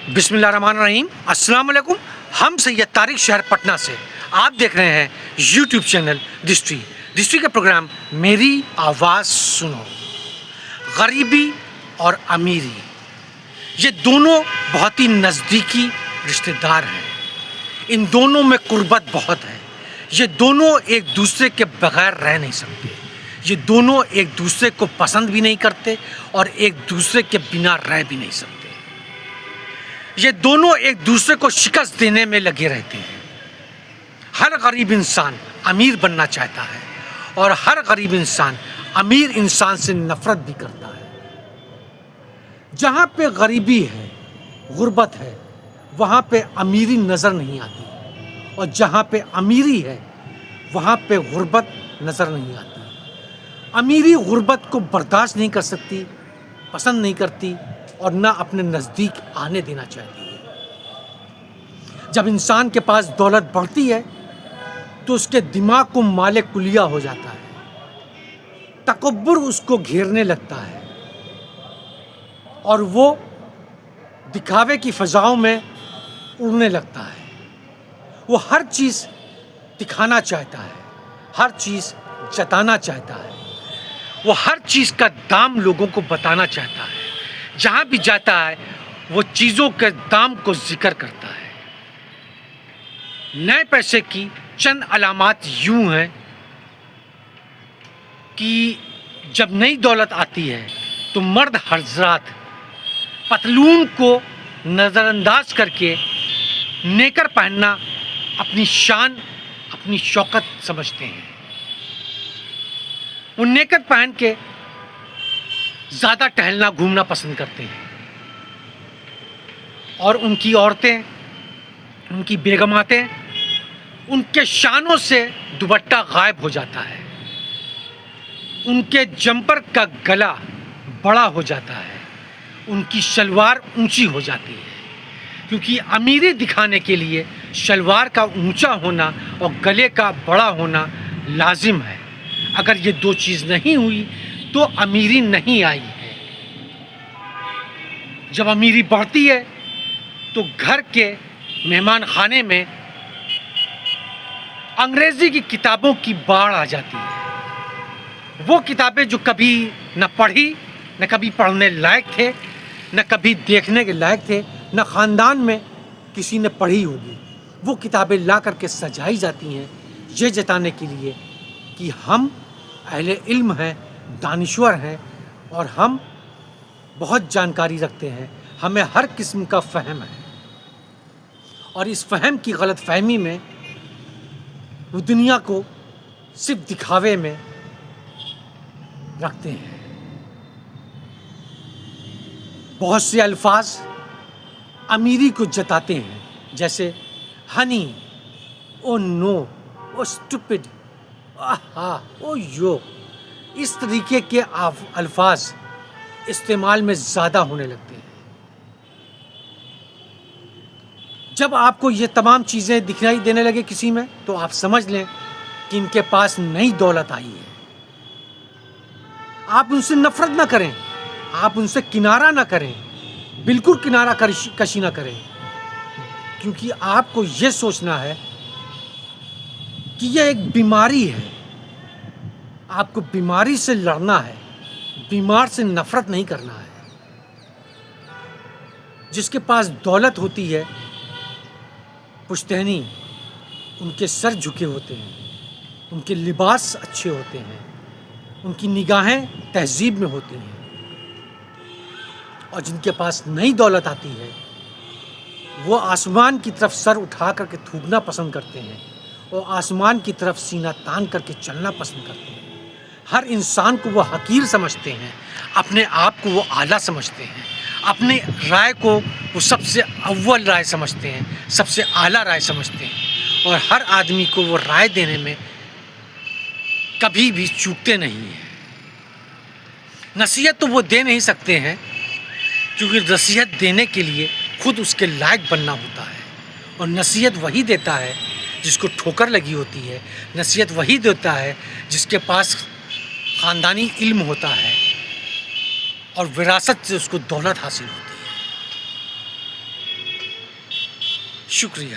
بسم اللہ الرحمن الرحیم۔ السلام علیکم۔ ہم سید طارق شہر پٹنہ سے آپ دیکھ رہے ہیں یوٹیوب چینل ڈسٹری کا پروگرام میری آواز سنو۔ غریبی اور امیری یہ دونوں بہت ہی نزدیکی رشتہ دار ہیں۔ ان دونوں میں قربت بہت ہے۔ یہ دونوں ایک دوسرے کے بغیر رہ نہیں سکتے۔ یہ دونوں ایک دوسرے کو پسند بھی نہیں کرتے اور ایک دوسرے کے بنا رہ بھی نہیں سکتے۔ یہ دونوں ایک دوسرے کو شکست دینے میں لگے رہتے ہیں۔ ہر غریب انسان امیر بننا چاہتا ہے اور ہر غریب انسان امیر انسان سے نفرت بھی کرتا ہے۔ جہاں پہ غریبی ہے، غربت ہے، وہاں پہ امیری نظر نہیں آتی، اور جہاں پہ امیری ہے وہاں پہ غربت نظر نہیں آتی۔ امیری غربت کو برداشت نہیں کر سکتی، پسند نہیں کرتی اور نہ اپنے نزدیک آنے دینا چاہتی ہے۔ جب انسان کے پاس دولت بڑھتی ہے تو اس کے دماغ کو مال کلیہ ہو جاتا ہے، تکبر اس کو گھیرنے لگتا ہے اور وہ دکھاوے کی فضاؤں میں اڑنے لگتا ہے۔ وہ ہر چیز دکھانا چاہتا ہے، ہر چیز جتانا چاہتا ہے، وہ ہر چیز کا دام لوگوں کو بتانا چاہتا ہے۔ جہاں بھی جاتا ہے وہ چیزوں کے دام کو ذکر کرتا ہے۔ نئے پیسے کی چند علامات یوں ہیں کہ جب نئی دولت آتی ہے تو مرد حضرات پتلون کو نظر انداز کر کے نیکر پہننا اپنی شان، اپنی شوکت سمجھتے ہیں۔ وہ نیکر پہن کے زیادہ ٹہلنا گھومنا پسند کرتے ہیں، اور ان کی عورتیں، ان کی بیگماتیں، ان کے شانوں سے دوپٹہ غائب ہو جاتا ہے، ان کے جمپر کا گلا بڑا ہو جاتا ہے، ان کی شلوار اونچی ہو جاتی ہے، کیونکہ امیری دکھانے کے لیے شلوار کا اونچا ہونا اور گلے کا بڑا ہونا لازم ہے۔ اگر یہ دو چیز نہیں ہوئی تو امیری نہیں آئی ہے۔ جب امیری بڑھتی ہے تو گھر کے مہمان خانے میں انگریزی کی کتابوں کی باڑھ آ جاتی ہے۔ وہ کتابیں جو کبھی نہ پڑھی، نہ کبھی پڑھنے لائق تھے، نہ کبھی دیکھنے کے لائق تھے، نہ خاندان میں کسی نے پڑھی ہوگی، وہ کتابیں لا کر کے سجائی جاتی ہیں یہ جتانے کے لیے کہ ہم اہل علم ہیں، دانشور ہیں، اور ہم بہت جانکاری رکھتے ہیں، ہمیں ہر قسم کا فہم ہے۔ اور اس فہم کی غلط فہمی میں وہ دنیا کو صرف دکھاوے میں رکھتے ہیں۔ بہت سے الفاظ امیری کو جتاتے ہیں، جیسے honey, oh no, oh stupid, aha, oh you. اس طریقے کے الفاظ استعمال میں زیادہ ہونے لگتے ہیں۔ جب آپ کو یہ تمام چیزیں دکھائی دینے لگے کسی میں تو آپ سمجھ لیں کہ ان کے پاس نئی دولت آئی ہے۔ آپ ان سے نفرت نہ کریں، آپ ان سے کنارہ نہ کریں، بالکل کنارہ کشی نہ کریں، کیونکہ آپ کو یہ سوچنا ہے کہ یہ ایک بیماری ہے۔ آپ کو بیماری سے لڑنا ہے، بیمار سے نفرت نہیں کرنا ہے۔ جس کے پاس دولت ہوتی ہے، پشتینی، ان کے سر جھکے ہوتے ہیں، ان کے لباس اچھے ہوتے ہیں، ان کی نگاہیں تہذیب میں ہوتی ہیں، اور جن کے پاس نئی دولت آتی ہے وہ آسمان کی طرف سر اٹھا کر کے تھوکنا پسند کرتے ہیں، اور آسمان کی طرف سینہ تان کر کے چلنا پسند کرتے ہیں۔ ہر انسان کو وہ حقیر سمجھتے ہیں، اپنے آپ کو وہ اعلیٰ سمجھتے ہیں، اپنے رائے کو وہ سب سے اول رائے سمجھتے ہیں، سب سے اعلیٰ رائے سمجھتے ہیں، اور ہر آدمی کو وہ رائے دینے میں کبھی بھی چوکتے نہیں ہیں۔ نصیحت تو وہ دے نہیں سکتے ہیں، کیونکہ نصیحت دینے کے لیے خود اس کے لائق بننا ہوتا ہے، اور نصیحت وہی دیتا ہے جس کو ٹھوکر لگی ہوتی ہے، نصیحت وہی دیتا ہے جس کے پاس خاندانی علم ہوتا ہے اور وراثت سے اس کو دولت حاصل ہوتی ہے۔ شکریہ.